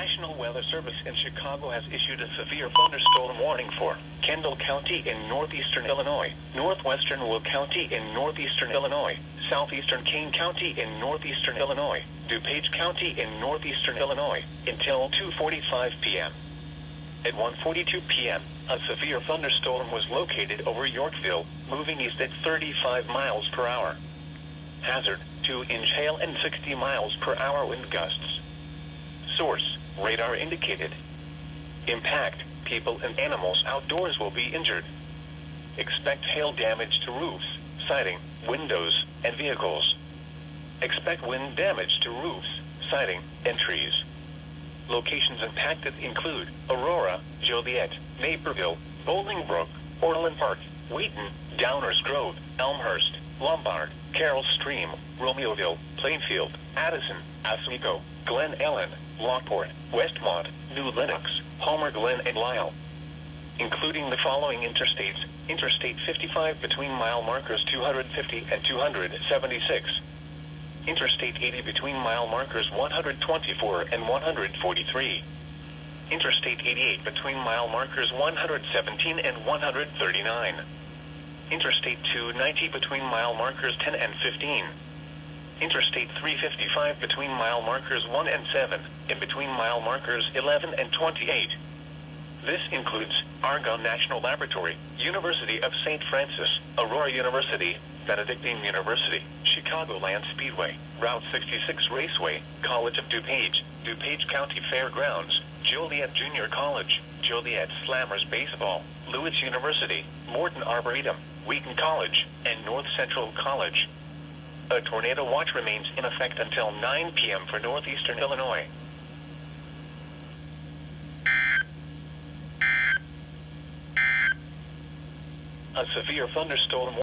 National Weather Service in Chicago has issued a severe thunderstorm warning for Kendall County in northeastern Illinois, northwestern Will County in northeastern Illinois, southeastern Kane County in northeastern Illinois, DuPage County in northeastern Illinois, until 2:45 p.m. At 1:42 p.m., a severe thunderstorm was located over Yorkville, moving east at 35 miles per hour. Hazard, 2-inch hail and 60 miles per hour wind gusts. Source, radar indicated. Impact, people and animals outdoors will be injured. Expect hail damage to roofs, siding, windows, and vehicles. Expect wind damage to roofs, siding, and trees. Locations impacted include Aurora, Joliet, Naperville, Bolingbrook, Orland Park, Wheaton, Downers Grove, Elmhurst, Lombard, Carroll Stream, Romeoville, Plainfield, Addison, Oswego, Glen Ellen, Lockport, Westmont, New Lenox, Homer Glen, and Lisle. Including the following interstates: Interstate 55 between mile markers 250 and 276. Interstate 80 between mile markers 124 and 143. Interstate 88 between mile markers 117 and 139. Interstate 290 between mile markers 10 and 15. Interstate 355 between mile markers 1 and 7, and between mile markers 11 and 28. This includes Argonne National Laboratory, University of St. Francis, Aurora University, Benedictine University, Chicagoland Speedway, Route 66 Raceway, College of DuPage, DuPage County Fairgrounds, Joliet Junior College, Joliet Slammers Baseball, Lewis University, Morton Arboretum, Wheaton College, and North Central College. A tornado watch remains in effect until 9 p.m. for northeastern Illinois. A severe thunderstorm